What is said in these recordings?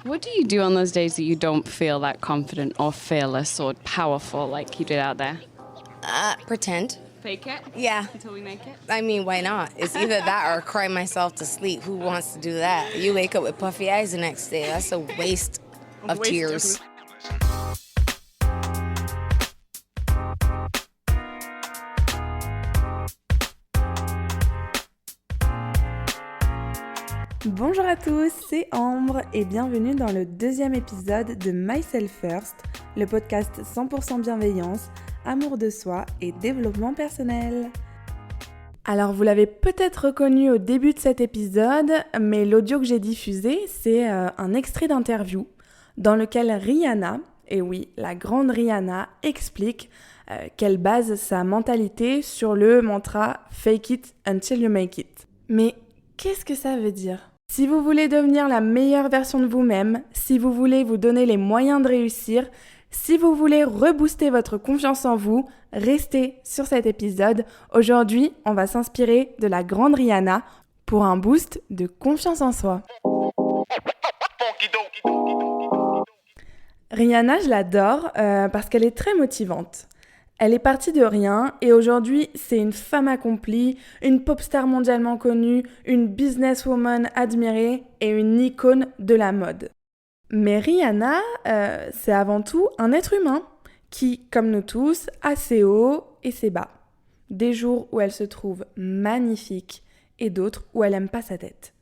What do you do on those days that you don't feel that confident or fearless or powerful like you did out there? Pretend. Fake it? Yeah. Until we make it? I mean, why not? It's either that or cry myself to sleep. Who wants to do that? You wake up with puffy eyes the next day. That's a waste of tears. Bonjour à tous, c'est Ambre et bienvenue dans le deuxième épisode de Myself First, le podcast 100% bienveillance, amour de soi et développement personnel. Alors vous l'avez peut-être reconnu au début de cet épisode, mais l'audio que j'ai diffusé, c'est un extrait d'interview dans lequel Rihanna, et oui, la grande Rihanna, explique qu'elle base sa mentalité sur le mantra « Fake it until you make it ». Mais qu'est-ce que ça veut dire ? Si vous voulez devenir la meilleure version de vous-même, si vous voulez vous donner les moyens de réussir, si vous voulez rebooster votre confiance en vous, restez sur cet épisode. Aujourd'hui, on va s'inspirer de la grande Rihanna pour un boost de confiance en soi. Rihanna, je l'adore parce qu'elle est très motivante. Elle est partie de rien et aujourd'hui, c'est une femme accomplie, une pop star mondialement connue, une businesswoman admirée et une icône de la mode. Mais Rihanna, c'est avant tout un être humain qui, comme nous tous, a ses hauts et ses bas. Des jours où elle se trouve magnifique et d'autres où elle n'aime pas sa tête.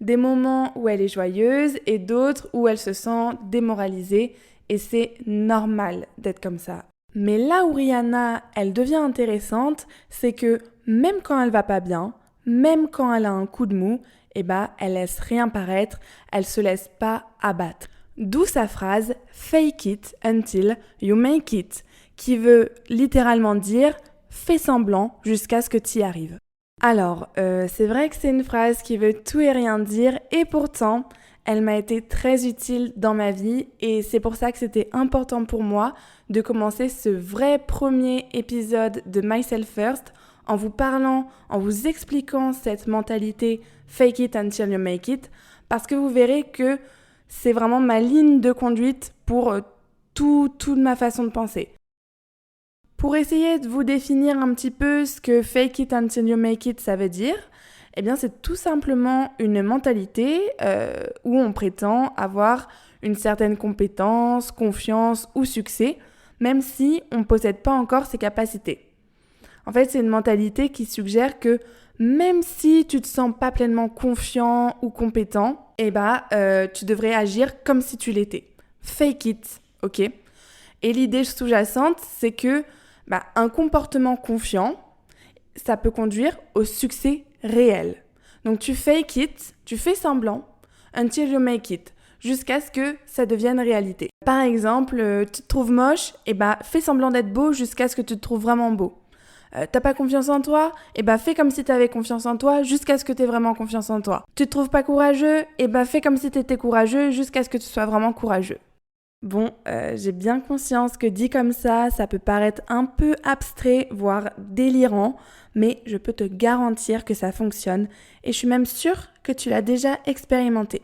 Des moments où elle est joyeuse et d'autres où elle se sent démoralisée et c'est normal d'être comme ça. Mais là où Rihanna, elle devient intéressante, c'est que même quand elle va pas bien, même quand elle a un coup de mou, elle laisse rien paraître, elle se laisse pas abattre. D'où sa phrase « fake it until you make it » qui veut littéralement dire « fais semblant jusqu'à ce que tu y arrives ». Alors, c'est vrai que c'est une phrase qui veut tout et rien dire et pourtant, elle m'a été très utile dans ma vie et c'est pour ça que c'était important pour moi de commencer ce vrai premier épisode de Myself First en vous parlant, en vous expliquant cette mentalité « fake it until you make it » parce que vous verrez que c'est vraiment ma ligne de conduite pour toute ma façon de penser. Pour essayer de vous définir un petit peu ce que « fake it until you make it » ça veut dire, c'est tout simplement une mentalité où on prétend avoir une certaine compétence, confiance ou succès, même si on ne possède pas encore ses capacités. En fait, c'est une mentalité qui suggère que même si tu ne te sens pas pleinement confiant ou compétent, tu devrais agir comme si tu l'étais. Fake it, ok ? Et l'idée sous-jacente, c'est que un comportement confiant, ça peut conduire au succès réel. Donc tu fake it, tu fais semblant, until you make it, jusqu'à ce que ça devienne réalité. Par exemple, tu te trouves moche, fais semblant d'être beau jusqu'à ce que tu te trouves vraiment beau. T'as pas confiance en toi, fais comme si t'avais confiance en toi jusqu'à ce que t'aies vraiment confiance en toi. Tu te trouves pas courageux, fais comme si t'étais courageux jusqu'à ce que tu sois vraiment courageux. Bon, j'ai bien conscience que dit comme ça peut paraître un peu abstrait, voire délirant, mais je peux te garantir que ça fonctionne et je suis même sûre que tu l'as déjà expérimenté.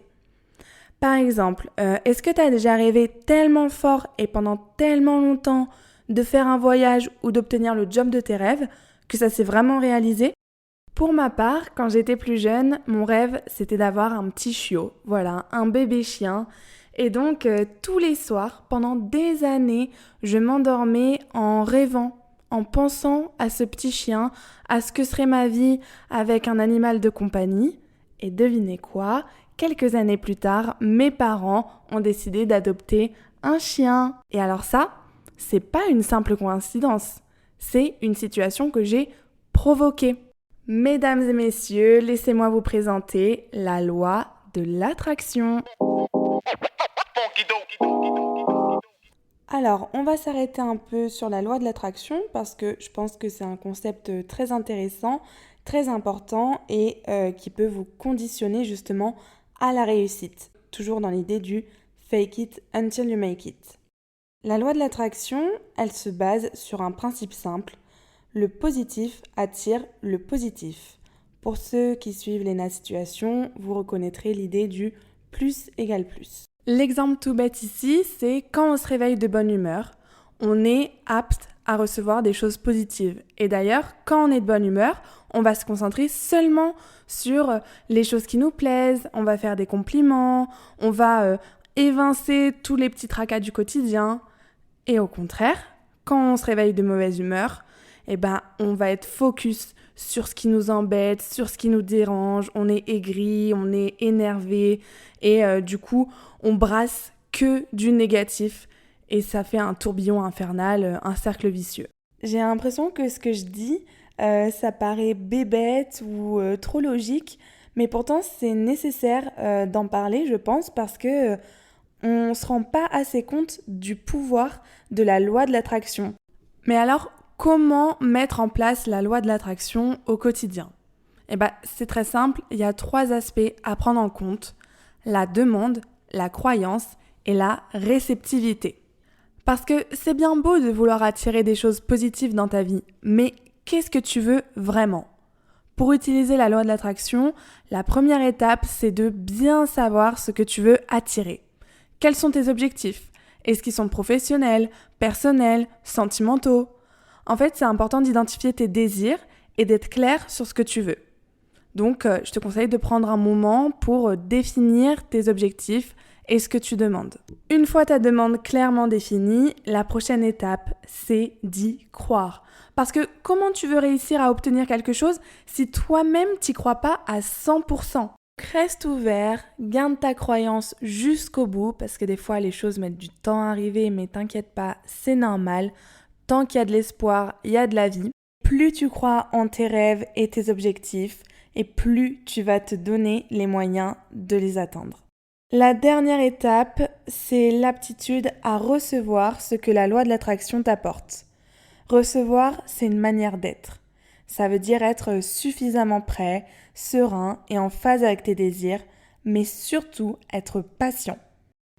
Par exemple, est-ce que tu as déjà rêvé tellement fort et pendant tellement longtemps de faire un voyage ou d'obtenir le job de tes rêves que ça s'est vraiment réalisé ? Pour ma part, quand j'étais plus jeune, mon rêve c'était d'avoir un petit chiot, voilà, un bébé chien. Et donc, tous les soirs, pendant des années, je m'endormais en rêvant, en pensant à ce petit chien, à ce que serait ma vie avec un animal de compagnie. Et devinez quoi ? Quelques années plus tard, mes parents ont décidé d'adopter un chien. Et alors ça, c'est pas une simple coïncidence. C'est une situation que j'ai provoquée. Mesdames et messieurs, laissez-moi vous présenter la loi de l'attraction. Alors, on va s'arrêter un peu sur la loi de l'attraction parce que je pense que c'est un concept très intéressant, très important et qui peut vous conditionner justement à la réussite. Toujours dans l'idée du fake it until you make it. La loi de l'attraction, elle se base sur un principe simple. Le positif attire le positif. Pour ceux qui suivent l'ENA Situation, vous reconnaîtrez l'idée du plus égale plus. L'exemple tout bête ici, c'est quand on se réveille de bonne humeur, on est apte à recevoir des choses positives. Et d'ailleurs, quand on est de bonne humeur, on va se concentrer seulement sur les choses qui nous plaisent, on va faire des compliments, on va évincer tous les petits tracas du quotidien. Et au contraire, quand on se réveille de mauvaise humeur, on va être focus sur ce qui nous embête, sur ce qui nous dérange, on est aigri, on est énervé et du coup, on brasse que du négatif et ça fait un tourbillon infernal, un cercle vicieux. J'ai l'impression que ce que je dis, ça paraît bébête ou trop logique, mais pourtant c'est nécessaire d'en parler, je pense, parce que on ne se rend pas assez compte du pouvoir de la loi de l'attraction. Mais alors, comment mettre en place la loi de l'attraction au quotidien ? C'est très simple, il y a 3 aspects à prendre en compte: la demande, la croyance et la réceptivité. Parce que c'est bien beau de vouloir attirer des choses positives dans ta vie, mais qu'est-ce que tu veux vraiment ? Pour utiliser la loi de l'attraction, la première étape, c'est de bien savoir ce que tu veux attirer. Quels sont tes objectifs ? Est-ce qu'ils sont professionnels, personnels, sentimentaux ? En fait, c'est important d'identifier tes désirs et d'être clair sur ce que tu veux. Donc, je te conseille de prendre un moment pour définir tes objectifs et ce que tu demandes. Une fois ta demande clairement définie, la prochaine étape, c'est d'y croire. Parce que comment tu veux réussir à obtenir quelque chose si toi-même t'y crois pas à 100%? Reste ouvert, garde ta croyance jusqu'au bout, parce que des fois les choses mettent du temps à arriver, mais t'inquiète pas, c'est normal. Tant qu'il y a de l'espoir, il y a de la vie. Plus tu crois en tes rêves et tes objectifs, et plus tu vas te donner les moyens de les atteindre. La dernière étape, c'est l'aptitude à recevoir ce que la loi de l'attraction t'apporte. Recevoir, c'est une manière d'être. Ça veut dire être suffisamment prêt, serein et en phase avec tes désirs, mais surtout être patient.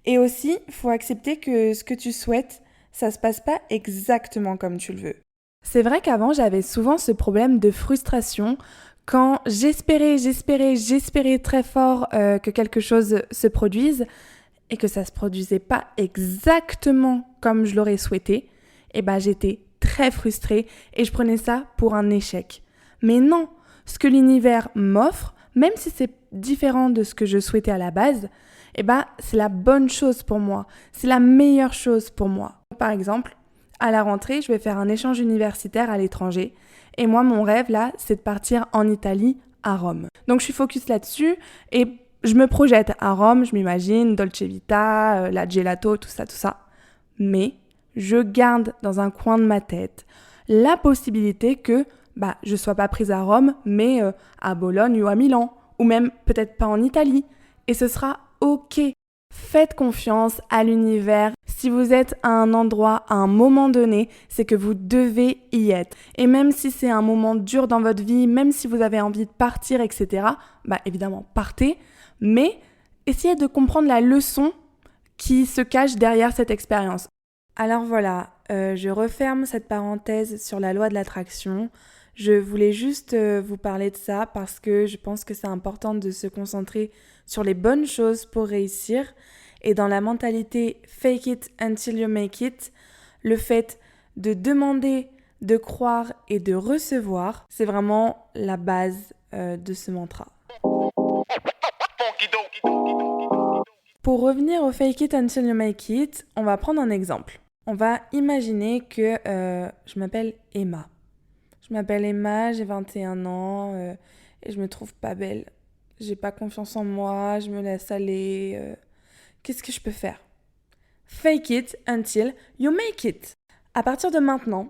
Et aussi, il faut accepter que ce que tu souhaites, ça se passe pas exactement comme tu le veux. C'est vrai qu'avant, j'avais souvent ce problème de frustration quand j'espérais très fort que quelque chose se produise et que ça se produisait pas exactement comme je l'aurais souhaité. J'étais très frustrée et je prenais ça pour un échec. Mais non, ce que l'univers m'offre, même si c'est différent de ce que je souhaitais à la base, c'est la bonne chose pour moi, c'est la meilleure chose pour moi. Par exemple, à la rentrée, je vais faire un échange universitaire à l'étranger et moi, mon rêve là, c'est de partir en Italie, à Rome. Donc je suis focus là-dessus et je me projette à Rome, je m'imagine, Dolce Vita, la gelato, tout ça. Mais je garde dans un coin de ma tête la possibilité que je sois pas prise à Rome, mais à Bologne ou à Milan, ou même peut-être pas en Italie. Et ce sera ok. Faites confiance à l'univers. Si vous êtes à un endroit à un moment donné, c'est que vous devez y être. Et même si c'est un moment dur dans votre vie, même si vous avez envie de partir, etc., évidemment, partez. Mais essayez de comprendre la leçon qui se cache derrière cette expérience. Alors voilà, je referme cette parenthèse sur la loi de l'attraction. Je voulais juste vous parler de ça parce que je pense que c'est important de se concentrer sur les bonnes choses pour réussir. Et dans la mentalité « fake it until you make it », le fait de demander, de croire et de recevoir, c'est vraiment la base de ce mantra. Pour revenir au « fake it until you make it », on va prendre un exemple. On va imaginer que je m'appelle Emma. Je m'appelle Emma, j'ai 21 ans et je me trouve pas belle. J'ai pas confiance en moi, je me laisse aller. Qu'est-ce que je peux faire ? Fake it until you make it. À partir de maintenant,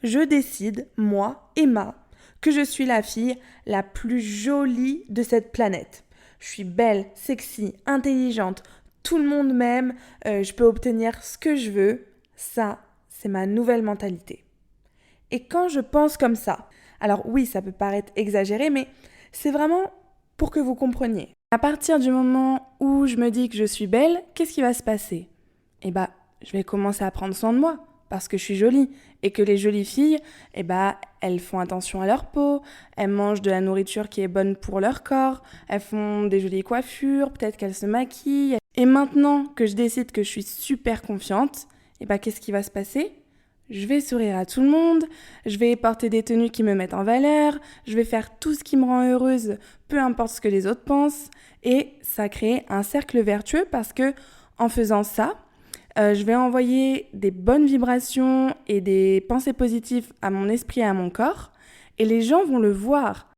je décide, moi, Emma, que je suis la fille la plus jolie de cette planète. Je suis belle, sexy, intelligente, tout le monde m'aime, je peux obtenir ce que je veux. Ça, c'est ma nouvelle mentalité. Et quand je pense comme ça, alors oui, ça peut paraître exagéré, mais c'est vraiment pour que vous compreniez. À partir du moment où je me dis que je suis belle, qu'est-ce qui va se passer ? Je vais commencer à prendre soin de moi, parce que je suis jolie. Et que les jolies filles, elles font attention à leur peau, elles mangent de la nourriture qui est bonne pour leur corps, elles font des jolies coiffures, peut-être qu'elles se maquillent. Et maintenant que je décide que je suis super confiante, qu'est-ce qui va se passer ? Je vais sourire à tout le monde, je vais porter des tenues qui me mettent en valeur, je vais faire tout ce qui me rend heureuse, peu importe ce que les autres pensent. Et ça crée un cercle vertueux parce que en faisant ça, je vais envoyer des bonnes vibrations et des pensées positives à mon esprit et à mon corps. Et les gens vont le voir.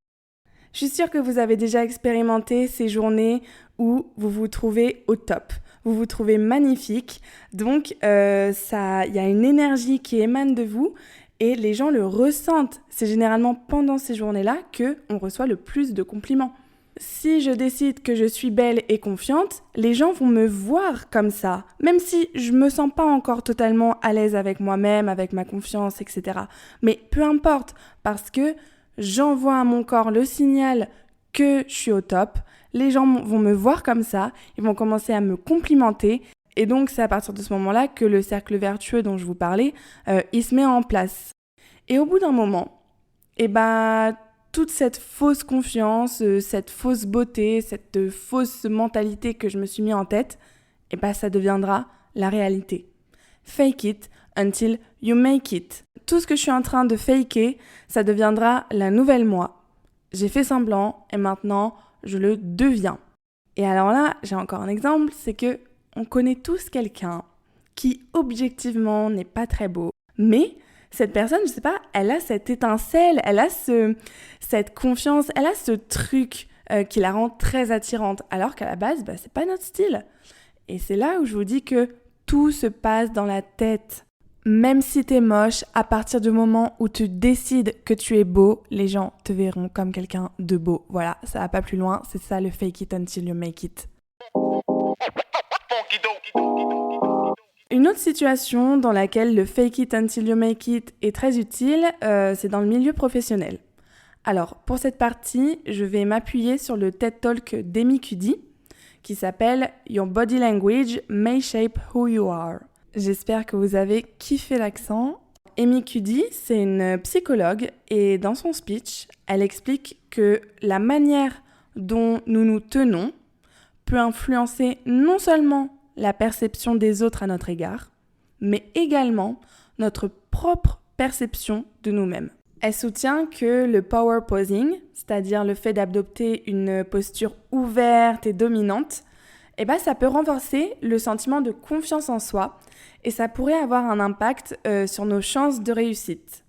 Je suis sûre que vous avez déjà expérimenté ces journées où vous vous trouvez au top. Vous vous trouvez magnifique. Donc, il y a une énergie qui émane de vous et les gens le ressentent. C'est généralement pendant ces journées-là qu'on reçoit le plus de compliments. Si je décide que je suis belle et confiante, les gens vont me voir comme ça, même si je me sens pas encore totalement à l'aise avec moi-même, avec ma confiance, etc. Mais peu importe, parce que j'envoie à mon corps le signal que je suis au top, les gens vont me voir comme ça, ils vont commencer à me complimenter, et donc c'est à partir de ce moment-là que le cercle vertueux dont je vous parlais, il se met en place. Et au bout d'un moment, toute cette fausse confiance, cette fausse beauté, cette fausse mentalité que je me suis mis en tête, ça deviendra la réalité. Fake it until you make it. Tout ce que je suis en train de faker, ça deviendra la nouvelle moi. J'ai fait semblant et maintenant, je le deviens. Et alors là, j'ai encore un exemple, c'est que on connaît tous quelqu'un qui objectivement n'est pas très beau, mais cette personne, je sais pas, elle a cette étincelle, elle a cette confiance, elle a ce truc qui la rend très attirante, alors qu'à la base, c'est pas notre style. Et c'est là où je vous dis que tout se passe dans la tête. Même si t'es moche, à partir du moment où tu décides que tu es beau, les gens te verront comme quelqu'un de beau. Voilà, ça va pas plus loin, c'est ça le fake it until you make it. Une autre situation dans laquelle le fake it until you make it est très utile, c'est dans le milieu professionnel. Alors, pour cette partie, je vais m'appuyer sur le TED Talk d'Amy Cuddy, qui s'appelle « Your body language may shape who you are ». J'espère que vous avez kiffé l'accent. Amy Cuddy, c'est une psychologue et dans son speech, elle explique que la manière dont nous nous tenons peut influencer non seulement la perception des autres à notre égard, mais également notre propre perception de nous-mêmes. Elle soutient que le power posing, c'est-à-dire le fait d'adopter une posture ouverte et dominante, ça peut renforcer le sentiment de confiance en soi et ça pourrait avoir un impact sur nos chances de réussite.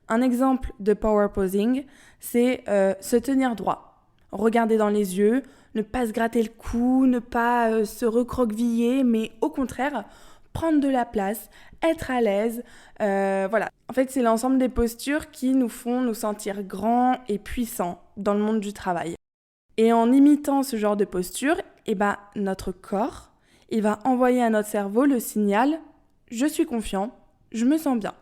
Un exemple de power posing, c'est se tenir droit, regarder dans les yeux, ne pas se gratter le cou, ne pas se recroqueviller, mais au contraire, prendre de la place, être à l'aise, voilà. En fait, c'est l'ensemble des postures qui nous font nous sentir grands et puissants dans le monde du travail. Et en imitant ce genre de posture, notre corps, il va envoyer à notre cerveau le signal « je suis confiant, je me sens bien ».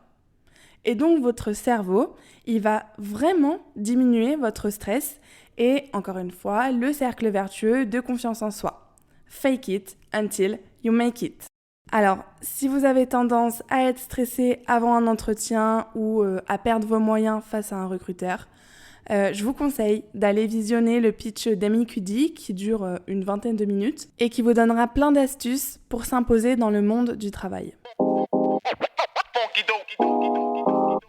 Et donc, votre cerveau, il va vraiment diminuer votre stress et, encore une fois, le cercle vertueux de confiance en soi. Fake it until you make it. Alors, si vous avez tendance à être stressé avant un entretien ou à perdre vos moyens face à un recruteur, je vous conseille d'aller visionner le pitch d'Amy Cuddy qui dure une vingtaine de minutes et qui vous donnera plein d'astuces pour s'imposer dans le monde du travail.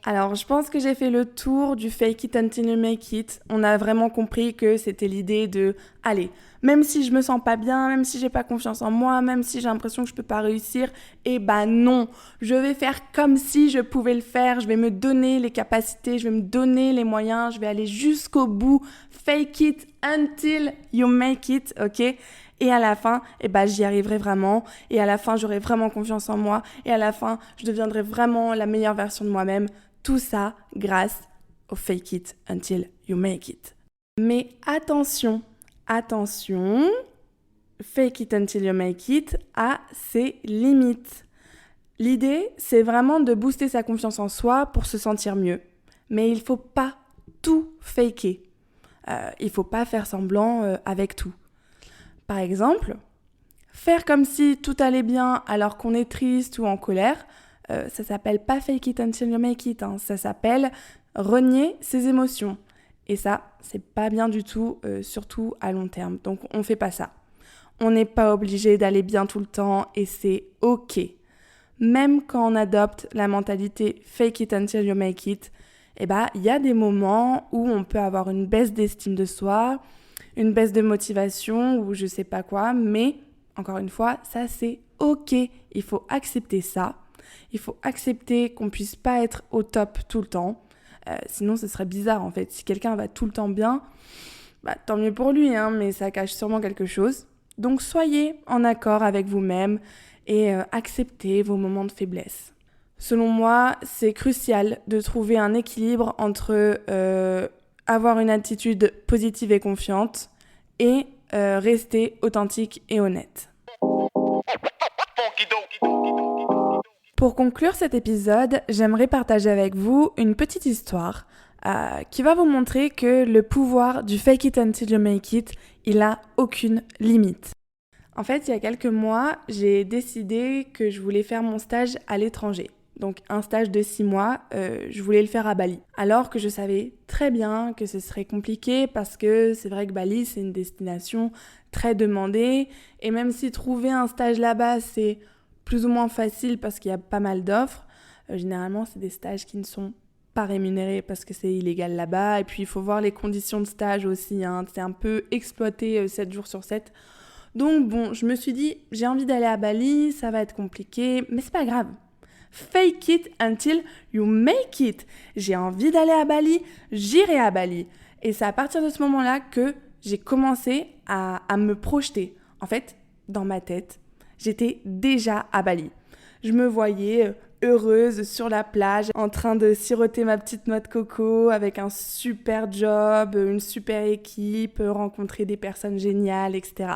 Alors, je pense que j'ai fait le tour du fake it until you make it. On a vraiment compris que c'était l'idée de « allez, même si je me sens pas bien, même si j'ai pas confiance en moi, même si j'ai l'impression que je peux pas réussir, non, je vais faire comme si je pouvais le faire, je vais me donner les capacités, je vais me donner les moyens, je vais aller jusqu'au bout. Fake it until you make it, ok ? Et à la fin, j'y arriverai vraiment. Et à la fin, j'aurai vraiment confiance en moi. Et à la fin, je deviendrai vraiment la meilleure version de moi-même. Tout ça grâce au fake it until you make it. Mais attention, fake it until you make it a ses limites. L'idée, c'est vraiment de booster sa confiance en soi pour se sentir mieux. Mais il ne faut pas tout faker. Il ne faut pas faire semblant avec tout. Par exemple, faire comme si tout allait bien alors qu'on est triste ou en colère, Ça s'appelle pas fake it until you make it, hein. Ça s'appelle renier ses émotions. Et ça, c'est pas bien du tout, surtout à long terme. Donc on fait pas ça. On n'est pas obligé d'aller bien tout le temps et c'est ok. Même quand on adopte la mentalité fake it until you make it, il y a des moments où on peut avoir une baisse d'estime de soi, une baisse de motivation ou je sais pas quoi, mais encore une fois, ça c'est ok. Il faut accepter ça. Il faut accepter qu'on puisse pas être au top tout le temps. Sinon, ce serait bizarre en fait. Si quelqu'un va tout le temps bien, tant mieux pour lui, hein, mais ça cache sûrement quelque chose. Donc soyez en accord avec vous-même et acceptez vos moments de faiblesse. Selon moi, c'est crucial de trouver un équilibre entre avoir une attitude positive et confiante et rester authentique et honnête. Pour conclure cet épisode, j'aimerais partager avec vous une petite histoire qui va vous montrer que le pouvoir du fake it until you make it, il a aucune limite. En fait, il y a quelques mois, j'ai décidé que je voulais faire mon stage à l'étranger. Donc un stage de 6 mois, je voulais le faire à Bali. Alors que je savais très bien que ce serait compliqué parce que c'est vrai que Bali, c'est une destination très demandée. Et même si trouver un stage là-bas, c'est plus ou moins facile parce qu'il y a pas mal d'offres, généralement, c'est des stages qui ne sont pas rémunérés parce que c'est illégal là-bas. Et puis, il faut voir les conditions de stage aussi, hein. C'est un peu exploité 7 jours sur 7. Donc bon, je me suis dit, j'ai envie d'aller à Bali, ça va être compliqué, mais c'est pas grave. Fake it until you make it. J'ai envie d'aller à Bali, j'irai à Bali. Et c'est à partir de ce moment-là que j'ai commencé à me projeter. En fait, dans ma tête, j'étais déjà à Bali. Je me voyais heureuse sur la plage, en train de siroter ma petite noix de coco avec un super job, une super équipe, rencontrer des personnes géniales, etc.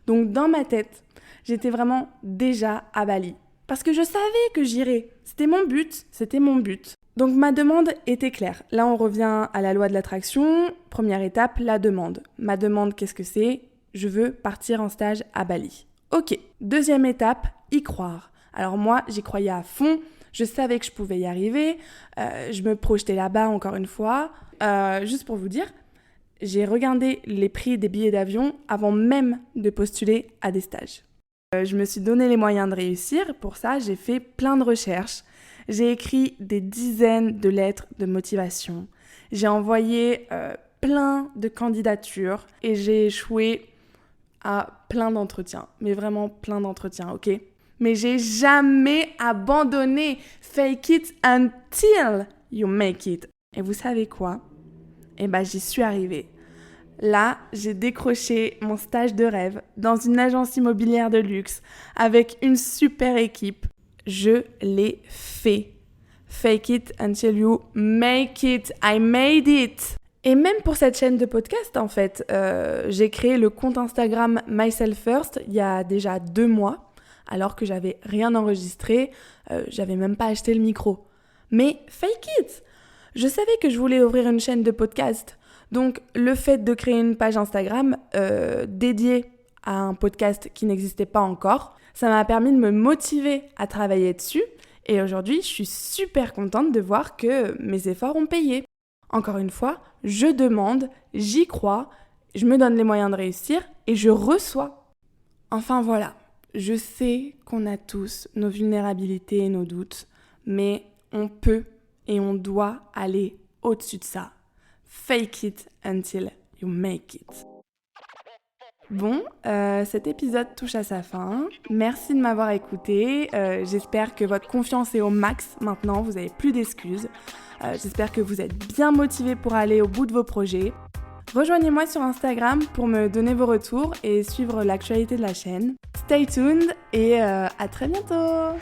Donc dans ma tête, j'étais vraiment déjà à Bali. Parce que je savais que j'irais. C'était mon but. Donc ma demande était claire. Là, on revient à la loi de l'attraction. Première étape, la demande. Ma demande, qu'est-ce que c'est ? Je veux partir en stage à Bali. Ok. Deuxième étape, y croire. Alors moi, j'y croyais à fond. Je savais que je pouvais y arriver. Je me projetais là-bas encore une fois. Juste pour vous dire, j'ai regardé les prix des billets d'avion avant même de postuler à des stages. Je me suis donné les moyens de réussir. Pour ça, j'ai fait plein de recherches. J'ai écrit des dizaines de lettres de motivation. J'ai envoyé plein de candidatures et j'ai échoué à plein d'entretiens. Mais vraiment plein d'entretiens, ok ? Mais j'ai jamais abandonné. Fake it until you make it. Et vous savez quoi ? J'y suis arrivée. Là, j'ai décroché mon stage de rêve dans une agence immobilière de luxe avec une super équipe. Je l'ai fait. Fake it until you make it. I made it. Et même pour cette chaîne de podcast, en fait, j'ai créé le compte Instagram Myself First il y a déjà 2 mois, alors que j'avais rien enregistré, j'avais même pas acheté le micro. Mais fake it! Je savais que je voulais ouvrir une chaîne de podcast. Donc, le fait de créer une page Instagram dédiée à un podcast qui n'existait pas encore, ça m'a permis de me motiver à travailler dessus. Et aujourd'hui, je suis super contente de voir que mes efforts ont payé. Encore une fois, je demande, j'y crois, je me donne les moyens de réussir et je reçois. Enfin voilà, je sais qu'on a tous nos vulnérabilités et nos doutes, mais on peut et on doit aller au-dessus de ça. Fake it until you make it. Bon, cet épisode touche à sa fin. Merci de m'avoir écouté. J'espère que votre confiance est au max maintenant, vous n'avez plus d'excuses. J'espère que vous êtes bien motivés pour aller au bout de vos projets. Rejoignez-moi sur Instagram pour me donner vos retours et suivre l'actualité de la chaîne. Stay tuned et à très bientôt!